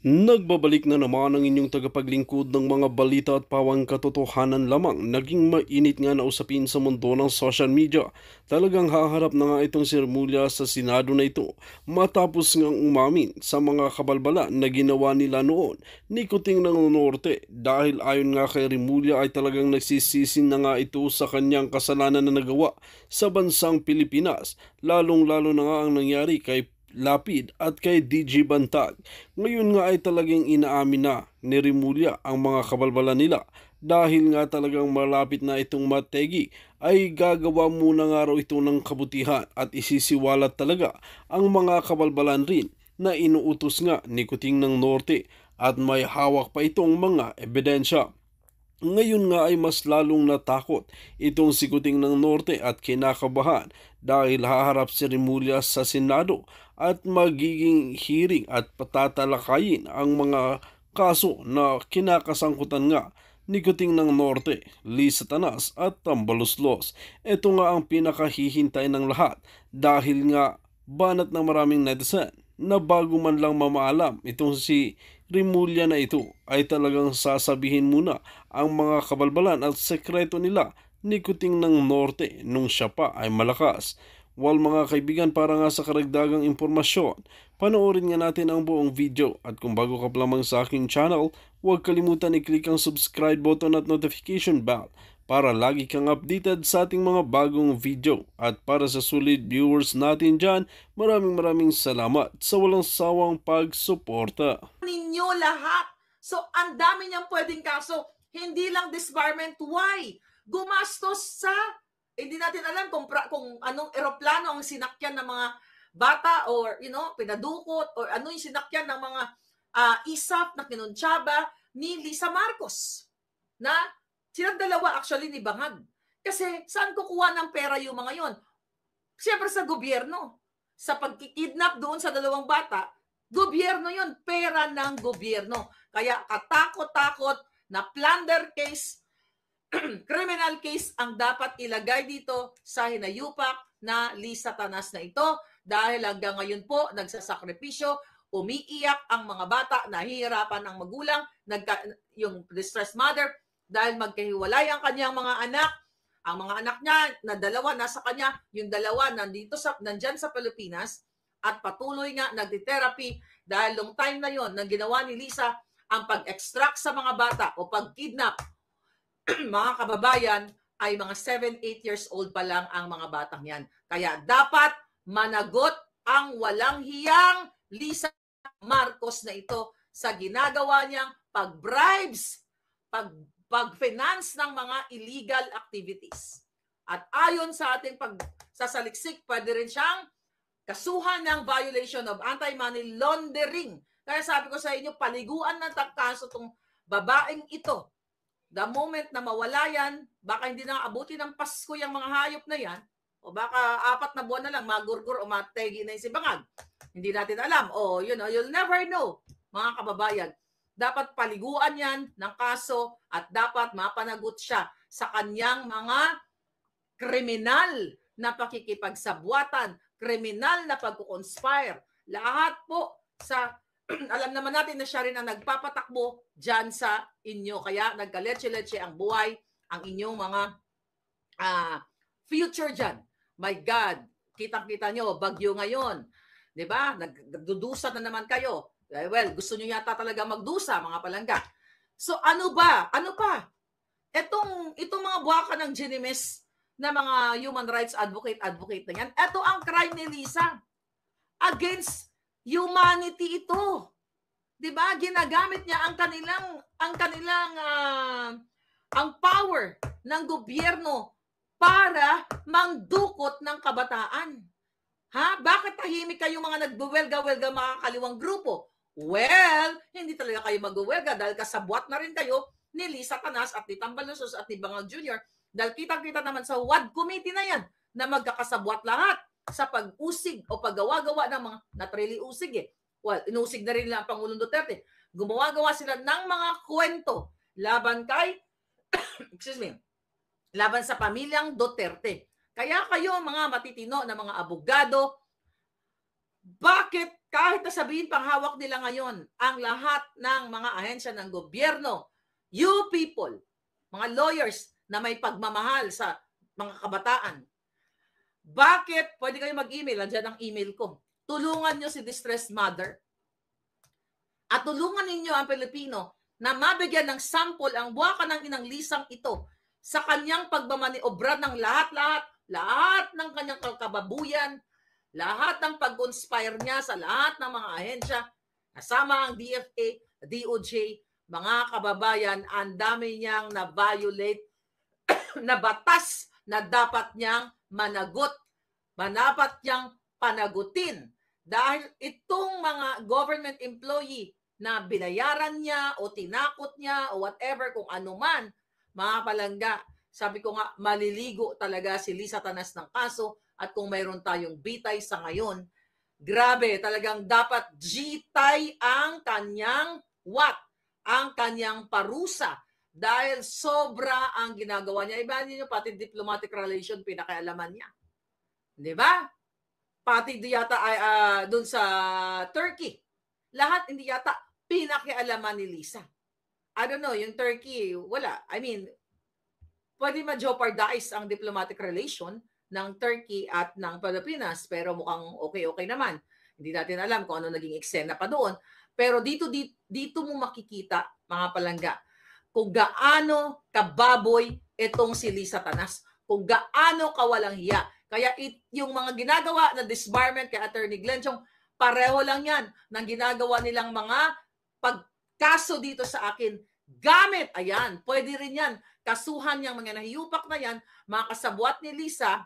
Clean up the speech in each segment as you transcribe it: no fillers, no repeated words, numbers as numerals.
Nagbabalik na naman ang inyong tagapaglingkod ng mga balita at pawang katotohanan lamang. Naging mainit nga na usapin sa mundo ng social media. Talagang haharap na nga itong si Remulla sa Senado na ito matapos ngang umamin sa mga kabalbala na ginawa nila noon ni Kuting ng Norte. Dahil ayon nga kay Remulla ay talagang nagsisisi na nga ito sa kanyang kasalanan na nagawa sa bansang Pilipinas. Lalong-lalo na nga ang nangyari kay Lapid at kay DG Bantag. Ngayon nga ay talagang inaamin na ni Remulla ang mga kabalbala nila dahil nga talagang malapit na itong mategi ay gagawa muna nga raw ito ng kabutihan at isisiwalat talaga ang mga kabalbalan rin na inuutos nga ni Kuting ng Norte at may hawak pa itong mga ebidensya. Ngayon nga ay mas lalong natakot itong si Kuting ng Norte at kinakabahan dahil haharap si Remulla sa Senado at magiging hearing at patatalakayin ang mga kaso na kinakasangkutan nga ni Kuting ng Norte, Lisa Tanas at Tambaluslos. Ito nga ang pinakahihintay ng lahat dahil nga banat ng maraming netizen na bago man lang mamaalam itong si Remulla na ito ay talagang sasabihin muna ang mga kabalbalan at sekreto nila ni Kuting ng Norte nung siya pa ay malakas. Well mga kaibigan, para nga sa karagdagang impormasyon, panoorin nga natin ang buong video at kung bago ka pa lamang sa aking channel, huwag kalimutan i-click ang subscribe button at notification bell para lagi kang updated sa ating mga bagong video. At para sa solid viewers natin dyan, maraming salamat sa walang sawang pagsuporta. Ninyo lahat. So, ang dami niyang pwedeng kaso. Hindi lang disbarment. Why? Gumastos sa, hindi natin alam kung anong eroplano ang sinakyan ng mga bata or, pinadukot or ano yung sinakyan ng mga ISAP na kinuntsaba ni Lisa Marcos. Na silang dalawa actually ni Bangag. Kasi saan kukuha ng pera yung mga yon? Siyempre sa gobyerno. Sa pagkikidnap doon sa dalawang bata, gobyerno yon, pera ng gobyerno. Kaya katakot-takot na plunder case, criminal case ang dapat ilagay dito sa hinayupak na Lisa Tanas na ito dahil hanggang ngayon po nagsasakripisyo, umiiyak ang mga bata, nahihirapan ang magulang, yung distressed mother dahil magkahiwalay ang kanyang mga anak. Ang mga anak niya na dalawa nasa kanya, yung dalawa nandyan sa Pilipinas at patuloy nga nagti-therapy dahil long time na yon nang ginawa ni Lisa ang pag-extract sa mga bata o pag-kidnap mga kababayan ay mga 7-8 years old pa lang ang mga batang yan. Kaya dapat managot ang walang hiyang Lisa Marcos na ito sa ginagawa niyang pag-bribes, pag-finance ng mga illegal activities. At ayon sa ating pagsasaliksik, pwede rin siyang kasuhan ng violation of anti-money laundering. Kaya sabi ko sa inyo, paliguan ng kaso itong babaeng ito. The moment na mawala yan, baka hindi na abuti ng Pasko yung mga hayop na yan, o baka 4 na buwan na lang, magurgur o mategi na yung si Bangag. Hindi natin alam. O, you'll never know, mga kababayan. Dapat paliguan yan ng kaso at dapat mapanagot siya sa kanyang mga kriminal na pakikipagsabwatan, kriminal na pagkukonspire. Lahat po sa alam naman natin na siya rin ang nagpapatakbo dyan sa inyo. Kaya nagkaletse-letse ang buhay, ang inyong mga future dyan. My God, kitang-kita nyo, bagyo ngayon. Diba? Nagdudusa na naman kayo. Well, gusto nyo yata talaga magdusa, mga palangga. So ano ba? Ano pa? Itong mga buwaka ng ginimis na mga human rights advocate na yan, ito ang crime ni Lisa. Against humanity ito. 'Di ba? Ginagamit niya ang power ng gobyerno para mangdukot ng kabataan. Ha? Bakit tahimik kayong mga nagbuwelga-welga mga kaliwang grupo? Well, hindi talaga kayo magbuwelga dahil kasabwat na rin kayo ni Lisa Tanas at ni Tambaluslos at ni Bangag Jr. Dahil kitang-kita naman sa WAD committee na yan na magkakasabwat lahat sa pag-usig o paggawa-gawa ng mga natrili usig eh. Well, inusig na rin nila ang Pangulong Duterte. Gumawa-gawa sila ng mga kwento laban kay laban sa pamilyang Duterte. Kaya kayo mga matitino na mga abogado, Bakit kahit nasabihin pang hawak nila ngayon ang lahat ng mga ahensya ng gobyerno, you people, mga lawyers na may pagmamahal sa mga kabataan, bakit pwede kayo mag-email? Andiyan ang email ko. Tulungan nyo si distressed mother at tulungan ninyo ang Pilipino na mabigyan ng sample ang buwakan ng inang Lisang ito sa kanyang pagmamaniobra ng lahat ng kanyang kababuyan, lahat ng pag-conspire niya sa lahat ng mga ahensya, kasama ang DFA, DOJ, mga kababayan, ang dami niyang na-violate na batas na dapat niyang managot, dapat niyang panagutin. Dahil itong mga government employee na binayaran niya o tinakot niya o whatever kung ano man, mga palangga, sabi ko nga, maliligo talaga si Liza Tanas ng kaso at kung mayroon tayong bitay sa ngayon, grabe, talagang dapat gitay ang kanyang ang kanyang parusa dahil sobra ang ginagawa niya. Iba niyo pati diplomatic relation pinakialaman niya. 'Di ba? Pati di yata doon sa Turkey. Lahat hindi yata pinakialaman ni Liza. I don't know, yung Turkey, wala. I mean, pwede ma-jeopardize ang diplomatic relation ng Turkey at ng Pilipinas, pero mukhang okay naman. Hindi natin alam kung ano naging eksena pa doon. Pero dito mo makikita, mga palangga, kung gaano kababoy itong si Liza Tanas, kung gaano kawalang hiya. Kaya yung mga ginagawa na disbarment kay Attorney Glenn Chong, pareho lang yan ng ginagawa nilang mga pagkaso dito sa akin. Gamit, ayan, pwede rin yan. Kasuhan yung mga nahiyupak na yan, mga kasabwat ni Liza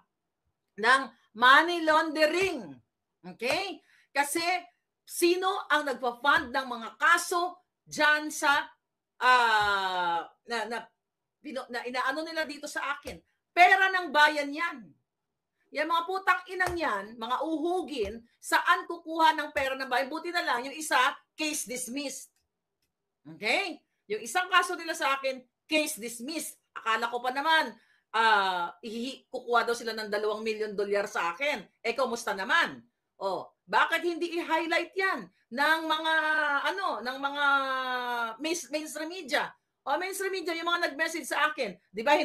ng money laundering. Okay? Kasi sino ang nagpa-fund ng mga kaso dyan sa inaano nila dito sa akin? Pera ng bayan yan. Yan mga putang inang yan, mga uhugin, saan kukuha ng pera ng bayan? Buti na lang, yung isa, case dismissed. Okay? Yung isang kaso nila sa akin, case dismissed. Akala ko pa naman, kukuha daw sila ng $2 million sa akin. Kumusta naman? Bakit hindi i-highlight yan ng mga mainstream media? Mainstream media, yung mga nag-message sa akin, di ba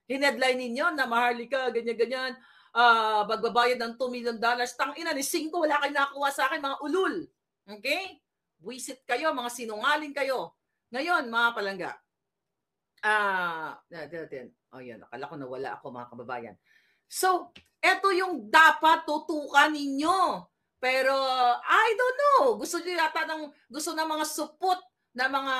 hinedline ninyo na Maharlika, ganyan-ganyan, magbabayad ng $2 million. Tangina, ni 5, wala kayo nakakuha sa akin, mga ulul. Okay? Buisit kayo, mga sinungaling kayo. Ngayon, mga palangga, yan, akala ko nawala ako, mga kababayan. So, eto yung dapat tutukan ninyo. Pero, I don't know, gusto ng mga supot na mga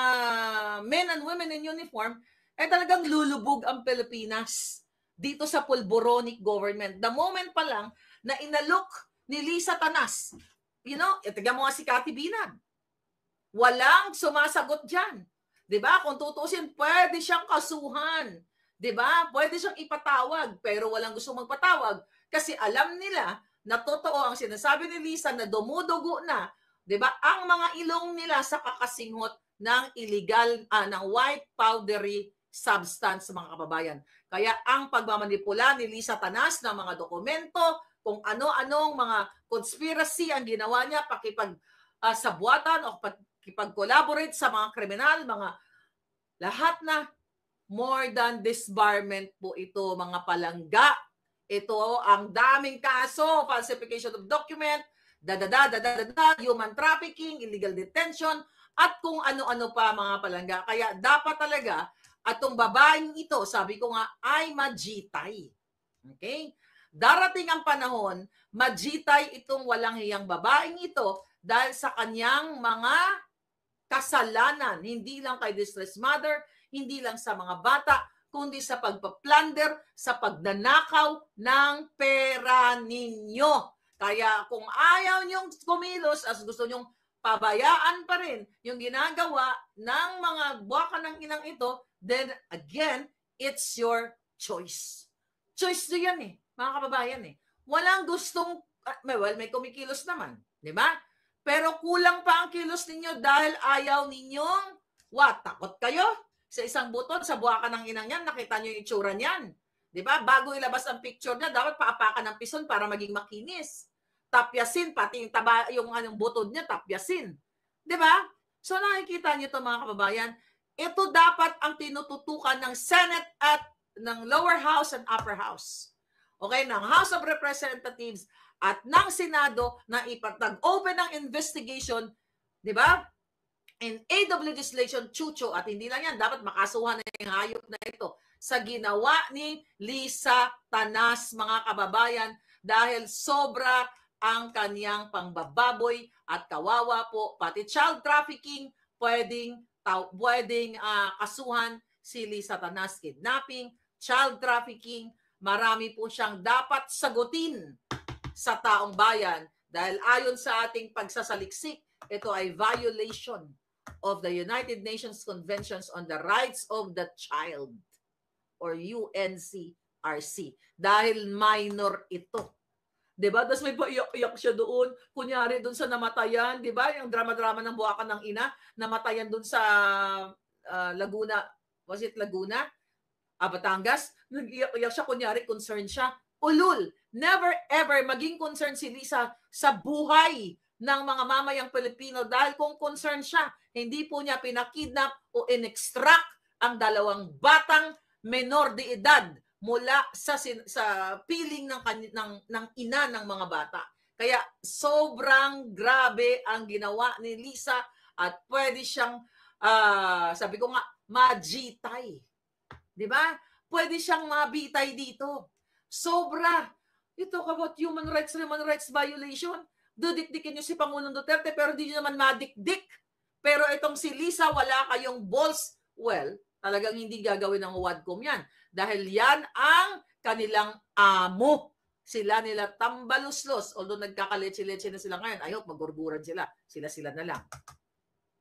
men and women in uniform, talagang lulubog ang Pilipinas dito sa pulboronic government. The moment pa lang na inalok ni Liza Tanas, tignan mo nga si Cathy Binag. Walang sumasagot dyan. Diba? Kung tutusin, pwede siyang kasuhan. Diba? Pwede siyang ipatawag, pero walang gusto magpatawag kasi alam nila na totoo ang sinasabi ni Liza na dumudugo na, diba? Ang mga ilong nila sa kakasinghot ng illegal, ng white powdery substance, mga kababayan. Kaya ang pagmamanipula ni Liza Tanas ng mga dokumento, kung ano-anong mga conspiracy ang ginawa niya, pakipag-sabuatan o pakipag-collaborate sa mga kriminal, mga lahat na more than disbarment po ito, mga palangga. Ito ang daming kaso, falsification of document, human trafficking, illegal detention, at kung ano-ano pa, mga palangga. Kaya dapat talaga atong babaeng ito, sabi ko nga, ay majitay. Okay? Darating ang panahon, majitay itong walang hiyang babaeng ito dahil sa kanyang mga kasalanan. Hindi lang kay distressed mother, hindi lang sa mga bata, kundi sa pagpa-plunder, sa pagnanakaw ng pera ninyo. Kaya kung ayaw nyong kumilos, as gusto nyong pabayaan pa rin yung ginagawa ng mga buwakan ng inang ito, then again, it's your choice. Choice do yan mga kababayan Walang gustong, may kumikilos naman, di ba? Pero kulang pa ang kilos ninyo dahil ayaw ninyong, takot kayo? Sa isang buton, sa buwakan ng inang yan, nakita nyo yung itsura niyan. Di ba? Bago ilabas ang picture niya, dapat paapakan ng pison para maging makinis. Tapyasin, pati yung, yung anong butod niya, tapyasin. Di ba? So nakikita niyo to mga kababayan, ito dapat ang tinututukan ng Senate at ng lower house and upper house. Okay, ng House of Representatives at ng Senado na ipatag-open ng investigation, di ba? In aid of legislation, chucho, at hindi lang yan, dapat makasuhan na yung hayop na ito sa ginawa ni Lisa Tanas, mga kababayan, dahil sobra ang kanyang pangbababoy at kawawa po, pati child trafficking, pwedeng kasuhan si Lisa Tanas, kidnapping, child trafficking, marami po siyang dapat sagutin sa taong bayan dahil ayon sa ating pagsasaliksik, ito ay violation of the United Nations Conventions on the Rights of the Child or UNCRC dahil minor ito. 'Di ba? Tapos may paiyak-iyak siya doon, kunyari doon sa namatayan, 'di ba? Yung drama-drama ng buwakan ng ina, namatayan doon sa Laguna. Was it Laguna? Batangas? Nag-iyak-iyak siya, kunyari concerned siya. Ulul, never ever maging concerned si Lisa sa buhay ng mga mamayang Pilipino dahil kung concerned siya, hindi po niya pinakidnap o in-extract ang dalawang batang menor de edad mula sa piling ng ina ng mga bata. Kaya sobrang grabe ang ginawa ni Lisa at pwede siyang, sabi ko nga, majitay. Di ba? Pwede siyang mabitay dito. Sobra. You talk about human rights violation. Dudikdikin niyo si Pangulong Duterte pero hindi niyo naman madikdik. Pero itong si Lisa, wala kayong balls. Well, talagang hindi gagawin ng Wadcom yan. Dahil yan ang kanilang amo. Sila nila tambaluslos. Although nagkakaletse-letse na sila ngayon, I hope magurguran sila. Sila na lang.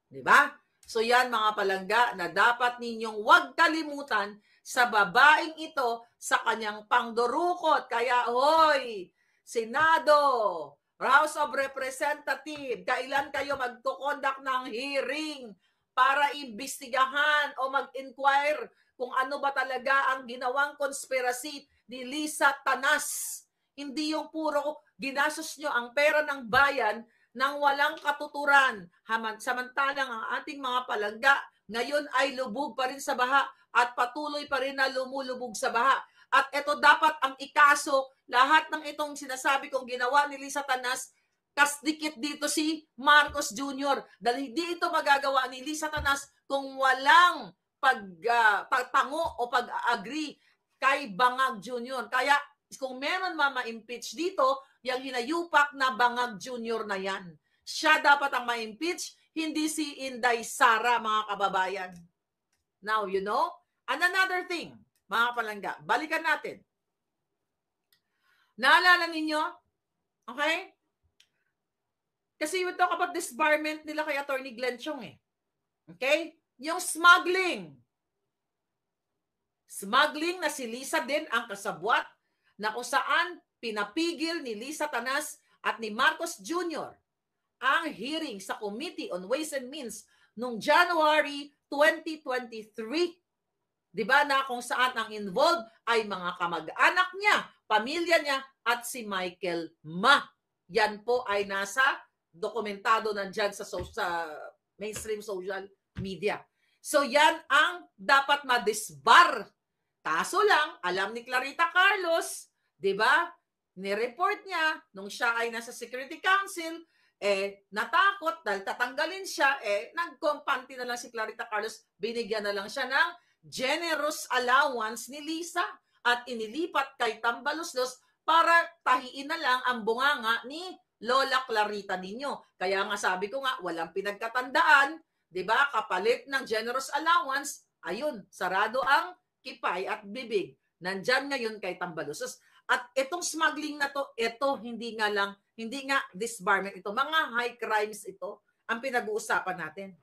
Diba? So yan mga palangga na dapat ninyong huwag kalimutan sa babaeng ito sa kanyang pangdurukot. Kaya hoy, Senado, House of Representatives, kailan kayo magkukondak ng hearing para imbestigahan o mag-inquire kung ano ba talaga ang ginawang conspiracy ni Lisa Tanas. Hindi yung puro ginastos nyo ang pera ng bayan nang walang katuturan. Samantalang ang ating mga palangga ngayon ay lubog pa rin sa baha at patuloy pa rin na lumulubog sa baha. At ito dapat ang ikaso, lahat ng itong sinasabi kong ginawa ni Lisa Tanas, kasdikit dito si Marcos Jr. Dahil hindi ito magagawa ni Lisa Tanas kung walang pagtango o pag-agree kay Bangag Jr. Kaya kung meron ma-impeach dito, yung hinayupak na Bangag Jr. na yan. Siya dapat ang ma-impeach, hindi si Inday Sara, mga kababayan. Now, you know, and another thing, mga palangga, balikan natin. Naalala ninyo? Okay? Kasi we talk about disbarment nila kay Attorney Glenn Chong eh. Okay? Yung smuggling. Smuggling na si Lisa din ang kasabwat na kung saan pinapigil ni Lisa Tanas at ni Marcos Jr. ang hearing sa Committee on Ways and Means noong January 2023. Diba na kung saan ang involved ay mga kamag-anak niya, pamilya niya at si Michael Ma. Yan po ay nasa dokumentado nandyan sa mainstream social media. So yan ang dapat ma-disbar. Kaso lang, alam ni Clarita Carlos, di ba? Ni-report niya nung siya ay nasa Security Council, natakot dahil tatanggalin siya, nagkompanti na lang si Clarita Carlos, binigyan na lang siya ng generous allowance ni Lisa at inilipat kay Tambaluslos para tahiin na lang ang bunganga ni Lola Clarita ninyo. Kaya nga sabi ko nga, walang pinagkatandaan, di ba? Kapalit ng generous allowance, ayun, sarado ang kipay at bibig. Nandyan ngayon kay Tambaluslos. At itong smuggling na to, ito hindi nga disbarment ito. Mga high crimes ito ang pinag-uusapan natin.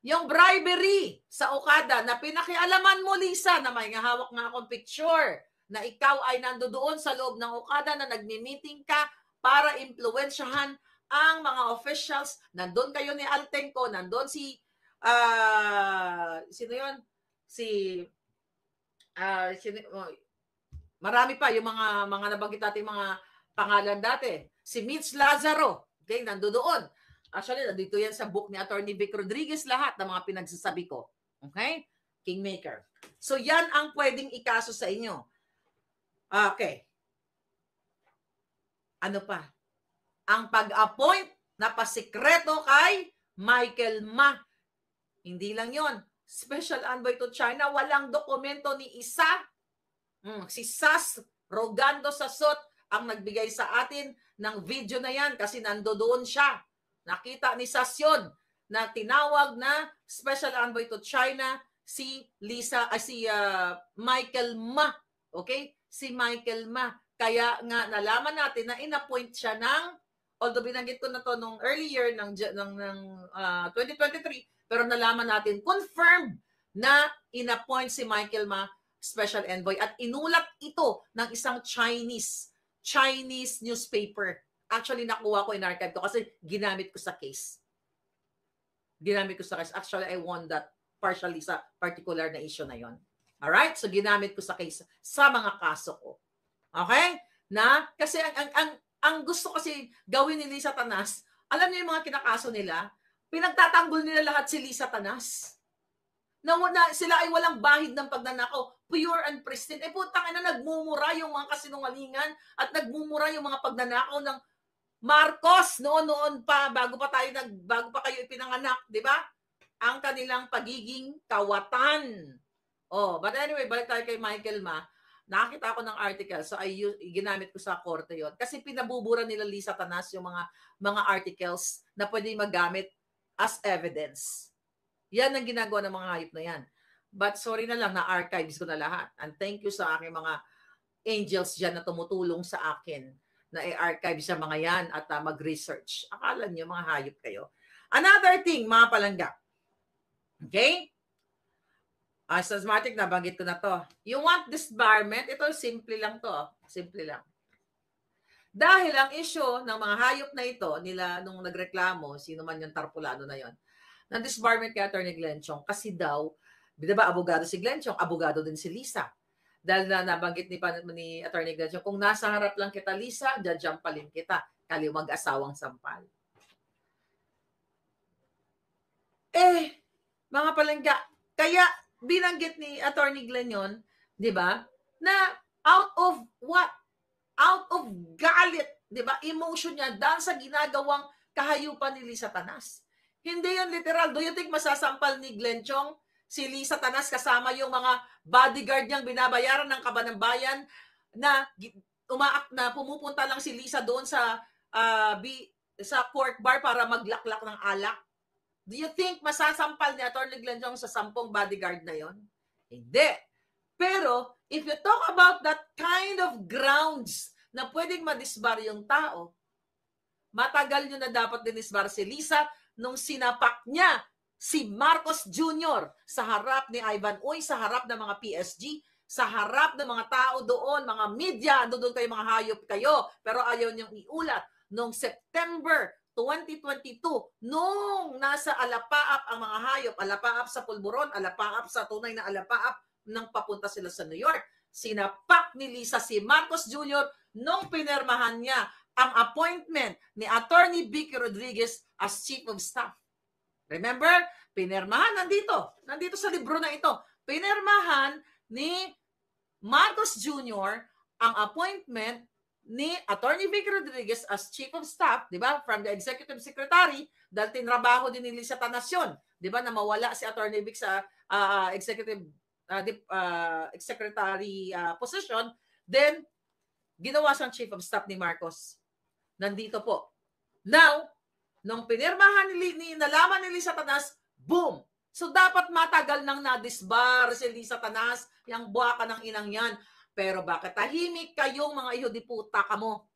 Yung bribery sa Okada na pinakialaman mo, Lisa, na may hawak nga akong picture na ikaw ay nandoon sa loob ng Okada na nagmi-meeting ka para impluwensyahan ang mga officials. Nandun kayo ni Altenco, nandun si sino yun? Si marami pa yung mga nabanggit natin mga pangalan dati. Si Mitch Lazaro, okay, nandoon. Actually, nandito yan sa book ni Attorney Vic Rodriguez, lahat ng mga pinagsasabi ko. Okay? Kingmaker. So, yan ang pwedeng ikaso sa inyo. Okay. Ano pa? Ang pag-appoint na pasikreto kay Michael Ma. Hindi lang yon. Special envoy to China, walang dokumento ni isa. Si Sas Rogando Sasot ang nagbigay sa atin ng video na yan kasi nandoon siya. Nakita ni Sas yun na tinawag na Special Envoy to China si Michael Ma. Okay? Si Michael Ma. Kaya nga nalaman natin na inappoint siya ng, although binanggit ko na to nung earlier ng 2023, pero nalaman natin, confirmed na inappoint si Michael Ma Special Envoy at inulat ito ng isang Chinese newspaper. Actually, nakuha ko, in-archive ko kasi ginamit ko sa case. Actually, I won that partially sa particular na issue na yon. Alright? So, ginamit ko sa case sa mga kaso ko. Okay? Kasi ang gusto kasi gawin ni Lisa Tanas, alam niyo yung mga kinakaso nila, pinagtatanggol nila lahat si Lisa Tanas. Na sila ay walang bahid ng pagnanakaw, pure and pristine. Putang ina, nagmumura yung mga kasinungalingan at nagmumura yung mga pagnanakaw ng Marcos noon pa, bago pa kayo ipinanganak, di ba? Ang kanilang pagiging kawatan. But anyway, balik tayo kay Michael Ma. Nakita ko ng article, so ginamit ko sa korte yon. Kasi pinabubura nila Lisa Tanas yung mga articles na pwede magamit as evidence. Yan ang ginagawa ng mga hayop na yan. But sorry na lang, na-archives ko na lahat. And thank you sa aking mga angels dyan na tumutulong sa akin na i-archive sa mga yan at mag-research. Akala nyo, mga hayop kayo. Another thing, mga palangga. Okay? Asthmatic, nabanggit ko na to. You want disbarment? Ito, simple lang to. Simple lang. Dahil ang issue ng mga hayop na ito, nila nung nagreklamo, sino man yung tarpulano na yon, ng disbarment kay Attorney Glenn Chong kasi daw, diba abogado si Glenn Chong, abogado din si Lisa. Dahil na nabanggit ni Attorney Glenn Chong, kung nasa harap lang kita Lisa, jajampalin kita, kaliwag asawang sampal. Mga palangga, kaya binanggit ni Attorney Glenn yun, di ba, na out of what? Out of galit, di ba, emotion niya dahil sa ginagawang kahayupan ni Lisa Tanas. Hindi yun literal. Do you think masasampal ni Glenn Chong si Lisa Tanas kasama yung mga bodyguard niyang binabayaran ng Kaban ng Bayan na pumupunta lang si Lisa doon sa pork bar para maglaklak ng alak? Do you think masasampal ni Attorney Glenn Chong sa 10 bodyguard na yon? Hindi. Pero if you talk about that kind of grounds na pwedeng madisbar yung tao, matagal nyo na dapat dinisbar si Lisa nung sinapak niya si Marcos Jr. sa harap ni Ivan Uy, sa harap ng mga PSG, sa harap ng mga tao doon, mga media, doon kayo mga hayop kayo, pero ayaw niyong iulat. Noong September 2022, nung nasa alapaap ang mga hayop, alapaap sa pulburon, alapaap sa tunay na alapaap, nang papunta sila sa New York, sinapak ni Lisa si Marcos Jr. nung pinirmahan niya ang appointment ni Attorney Vicky Rodriguez as Chief of Staff. Remember? Pinirmahan, nandito sa libro na ito. Pinirmahan ni Marcos Jr. ang appointment ni Attorney Vicky Rodriguez as Chief of Staff, di ba? From the Executive Secretary, dahil tinrabaho din ni Lisa Tanas yun. Di ba? Na mawala si Attorney Vic sa Executive Secretary position, then ginawa siyang Chief of Staff ni Marcos. Nandito po. Now, nung pinirmahan nalaman ni Lisa Tanas, boom! So, dapat matagal nang nadisbar si Lisa Tanas, yung buwaka ng inang yan. Pero bakit tahimik kayong mga iho di puta ka mo?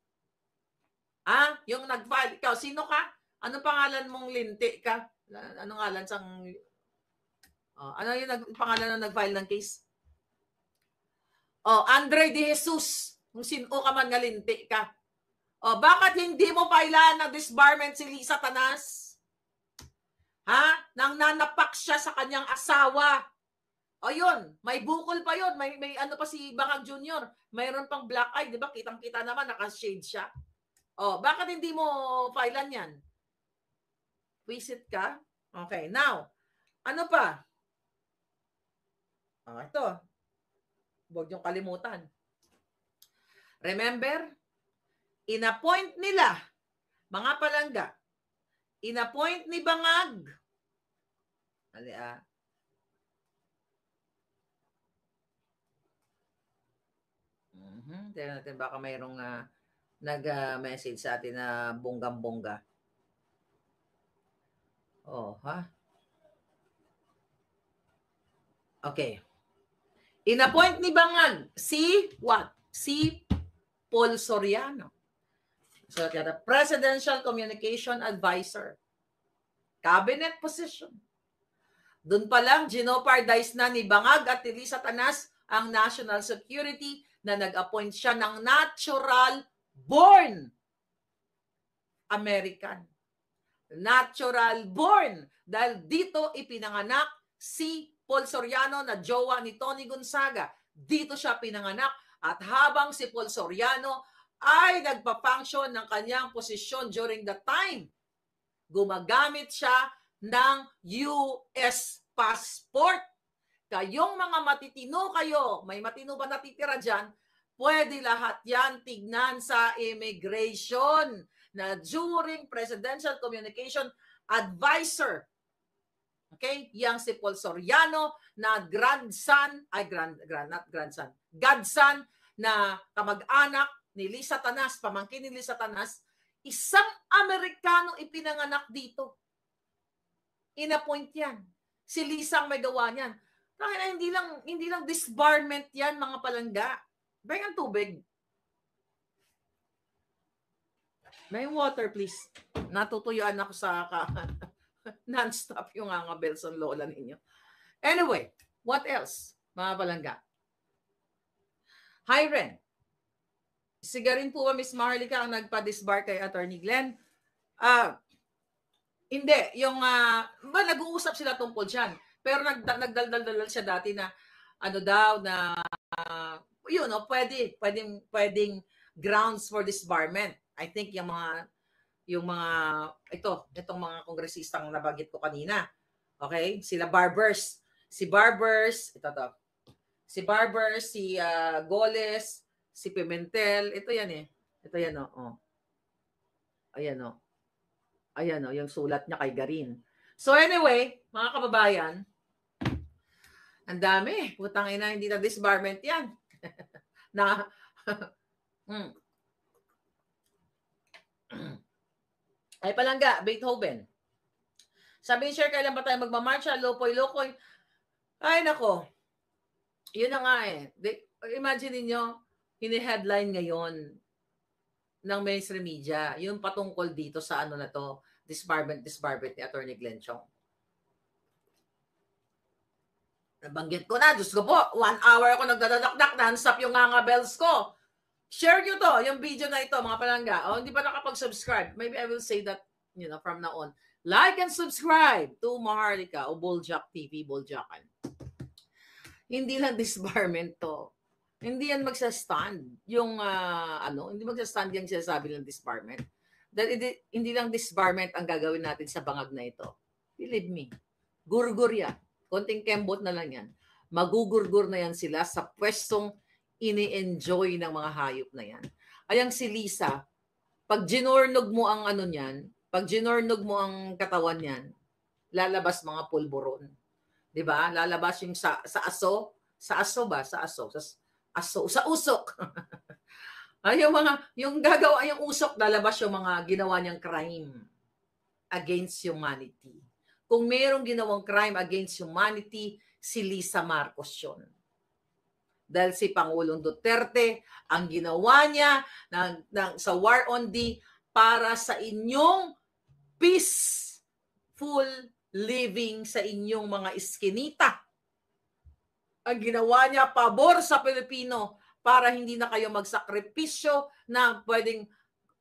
Yung nag-file, ikaw, sino ka? Ano pangalan mong linti ka? Ano ngalan sang... ano yung pangalan na nag-file ng case? Andre De Jesus. Kung sino ka man nga linti ka. Bakit hindi mo pailan na disbarment si Lisa Tanas? Nang nanapak siya sa kanyang asawa. O yun, may bukol pa yun. May ano pa si Bangag Junior. Mayroon pang black eye, di ba? Kitang-kita naman, naka-shade siya. O, bakit hindi mo filean yan? Visit ka? Okay, now, ano pa? Ito. Huwag niyong kalimutan. Remember, inappoint nila, mga palangga, inappoint ni Bangag. Ali Tignan natin, baka mayroong nag-message sa atin na bonggang-bongga. Oh, ha? Okay. Inappoint ni Bangag si what? Si Paul Soriano. So, Presidential Communication Advisor. Cabinet position. Doon pa lang, ginopardize na ni Bangag at ni Lisa Tanas ang national security na nag-appoint siya ng natural born American. Natural born. Dahil dito ipinanganak si Paul Soriano na jowa ni Tony Gonzaga. Dito siya pinanganak at habang si Paul Soriano ay nagpa-function ng kanyang posisyon during the time, gumagamit siya ng US passport. Kayong mga matitino kayo, may matino ba natitira dyan, pwede lahat yan tignan sa immigration na during Presidential Communication Advisor. Okay? Yang si Paul Soriano na godson na kamag-anak ni Lisa Tanas, pamangkin ni Lisa Tanas, isang Amerikano ipinanganak dito. Inappoint yan. Si Lisa ang may gawa niyan. Dahil hindi lang disbarment yan, mga palangga. Bring ang tubig. May water, please. Natutuyuan ako sa non-stop yung bells ang lola ninyo. Anyway, what else, mga palangga? Hi, Ren. Sigarin po ba, Miss Maharlika, ang nagpa-disbar kay Attorney Glenn? Hindi. Nag-uusap sila tungkol dyan. Pero nagdaldal siya dati na pwedeng grounds for disbarment. I think itong mga kongresistang nabanggit ko kanina. Okay? Sila Barbers. Si Barbers, si Barbers, si Goles, si Pimentel, ito yan eh. Ito yan oh. Ayan yung sulat niya kay Garin. So anyway, mga kababayan, ang dami. Putang ina, hindi na disbarment yan. Ay palangga, Beethoven. Sabi ni Sher, kailan ba tayo magmamarcha? Lokoy-lokoy. Ay nako. Yun na nga eh. Imagine niyo, hini-headline ngayon ng mainstream media, yung patungkol dito sa na to, disbarment ni Attorney Glenn Chong. Nabanggit ko na, Diyos ko po, 1 hour ako nagdadakdak, non-stop yung bells ko. Share nyo to, yung video na ito, mga palangga. Hindi pa nakapag-subscribe. Maybe I will say that, from now on. Like and subscribe to Maharlika o Boljak TV, Boljakan. Hindi lang disbarment to. Hindi yan magsa-stand. Hindi magsa-stand yung sinasabi ng disbarment. Dahil hindi lang disbarment ang gagawin natin sa bangag na ito. Believe me. Gurgur yan. Konting kembot na lang yan. Magugurgur na yan sila sa pwestong ini-enjoy ng mga hayop na yan. Ayang si Lisa, pag ginornog mo ang pag ginornog mo ang katawan niyan, lalabas mga pulburon. 'Di ba? Lalabas yung sa aso. Sa aso ba? Sa aso. Sa usok. yung gagawa, yung usok, lalabas yung mga ginawa niyang crime against humanity. Kung mayroong ginawang crime against humanity, si Lisa Marcos yun. Dahil si Pangulong Duterte, ang ginawa niya sa War on D para sa inyong peaceful living sa inyong mga iskinita. Ang ginawa niya, pabor sa Pilipino para hindi na kayo magsakripisyo na pwedeng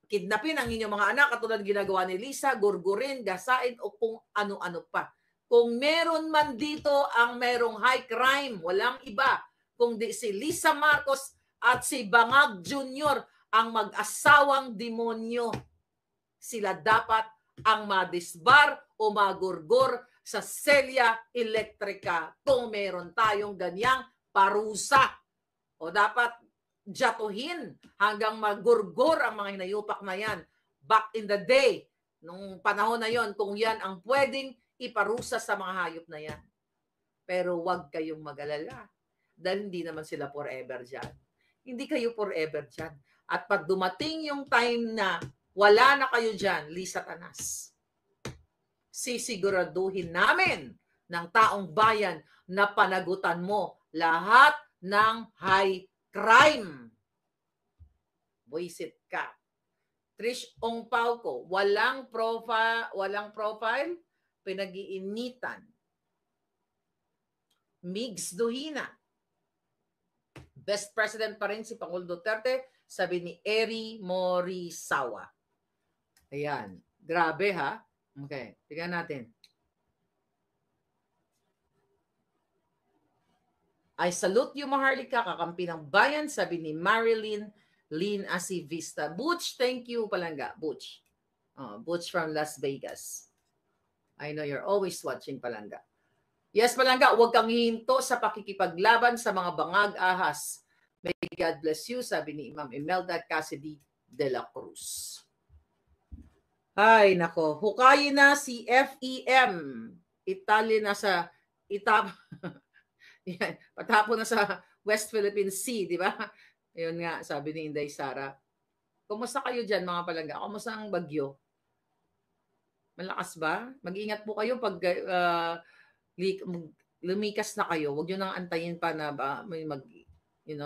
kidnapin ang inyong mga anak katulad ginagawa ni Lisa, gurgurin, gasain o kung ano-ano pa. Kung meron man dito ang merong high crime, walang iba kundi si Lisa Marcos at si Bangag Jr., ang mag-asawang demonyo. Sila dapat ang madisbar o magurgor sa selya elektrika kung meron tayong ganyang parusa. O dapat jatuhin hanggang magurgor ang mga hinayupak na yan. Back in the day, nung panahon na yon, kung yan ang pwedeng iparusa sa mga hayop na yan. Pero wag kayong mag-alala dahil hindi naman sila forever dyan. Hindi kayo forever dyan. At pag dumating yung time na wala na kayo dyan, Lisa Tanas, sisiguraduhin namin ng taong bayan na panagutan mo lahat ng high crime. Buisit ka. Trish Ong Pauco, walang profile, pinag-iinitan. Migs Duhina, best president pa rin si Pangulo Duterte, sabi ni Eri Morisawa. Ayan, grabe ha. Okay, tingnan natin. I salute you, Maharlika, kakampi ng bayan, sabi ni Marilyn Lynn Asivista. Butch, thank you, Palangga. Butch. Butch from Las Vegas. I know you're always watching, Palangga. Yes, Palangga, huwag kang hihinto sa pakikipaglaban sa mga bangag ahas. May God bless you, sabi ni Ma'am Imelda Cassidy de la Cruz. Ay, nako. Hukayin na si FEM. Italy na sa yan, patapon na sa West Philippine Sea, di ba? Ayun nga, sabi ni Inday Sara. Kumusta kayo dyan, mga Palangga? Kumusta ang bagyo? Malakas ba? Mag-ingat po kayo pag lumikas na kayo. Huwag nyo nang antayin pa na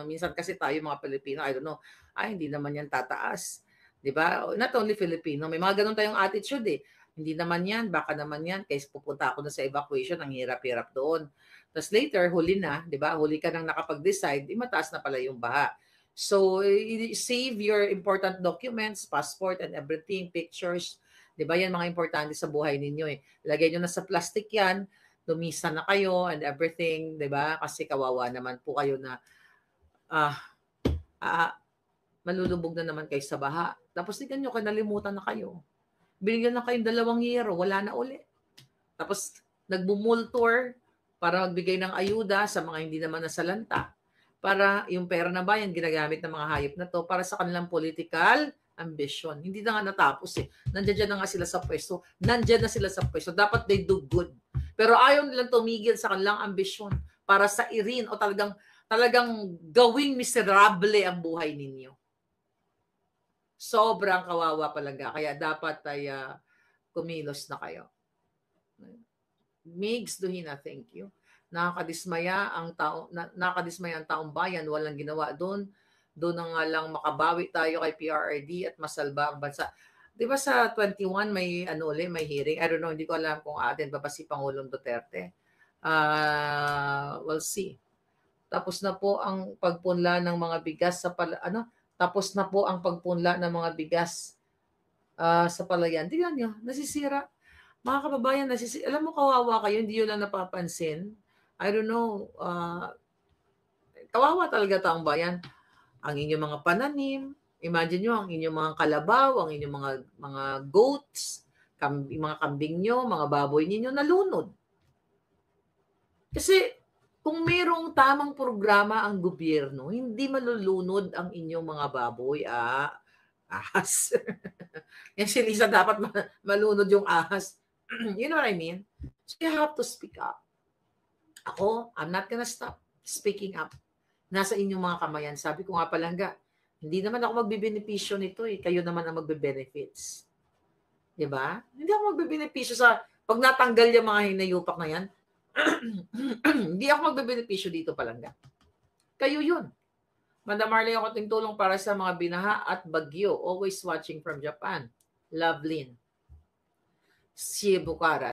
minsan kasi tayo mga Pilipino, I don't know, hindi naman yan tataas. Diba? Not only Filipino, may mga ganun tayong attitude eh. Hindi naman yan, baka naman yan, kaysa pupunta ako na sa evacuation, ang hirap-hirap doon. Tapos later, huli na, diba? Huli ka nang nakapag-decide, mataas na pala yung baha. So, save your important documents, passport and everything, pictures. Diba? Yan mga importante sa buhay ninyo eh. Lagay nyo na sa plastic yan, lumisa na kayo and everything, diba? Kasi kawawa naman po kayo na malulubog na naman kayo sa baha. Tapos tingnan nyo, kanalimutan na kayo. Binigyan na kayong 2 yero, wala na uli. Tapos nagbumultor para magbigay ng ayuda sa mga hindi naman nasalanta. Para yung pera na bayan, ginagamit ng mga hayop na to para sa kanilang political ambition. Hindi na nga natapos eh. Nandiyan na nga sila sa pwesto. Nandiyan na sila sa pwesto. Dapat they do good. Pero ayaw nilang tumigil sa kanilang ambisyon para sa irin o talagang gawing miserable ang buhay ninyo. Sobrang kawawa palaga. Kaya dapat ay kumilos na kayo. Migs Duhina, thank you. Nakakadismaya ang taong bayan, walang ginawa doon. Doon na nga lang makabawi tayo kay PRRD at masalba ang bansa. Di ba sa 21 may may hearing? I don't know, hindi ko alam kung atin ba si Pangulong Duterte. We'll see. Tapos na po ang pagpunla ng mga bigas sa tapos na po ang pagpunla ng mga bigas sa palayan. Tingnan nyo, nasisira. Mga kababayan, alam mo, kawawa kayo, hindi yun lang napapansin. I don't know, kawawa talaga taong bayan. Ang inyong mga pananim, imagine nyo, ang inyong mga kalabaw, ang inyong mga goats, mga kambing nyo, mga baboy ninyo, nalunod. Kasi, kung mayroong tamang programa ang gobyerno, hindi malulunod ang inyong mga baboy, ahas. Yan si Lisa, dapat malunod yung ahas. You know what I mean? So you have to speak up. Ako, I'm not gonna stop speaking up. Nasa inyong mga kamayan. Sabi ko nga Palangga, hindi naman ako magbibenepisyo nito eh. Kayo naman ang magbe-benefits. Diba? Hindi ako magbe-benepisyo sa pag natanggal yung mga hinayupak na yan. Hindi ako magbe-benepisyo dito Palangga. Kayo yun. Madam Marley, ako ting tulong para sa mga binaha at bagyo. Always watching from Japan. Lovelyn. Si Bukara.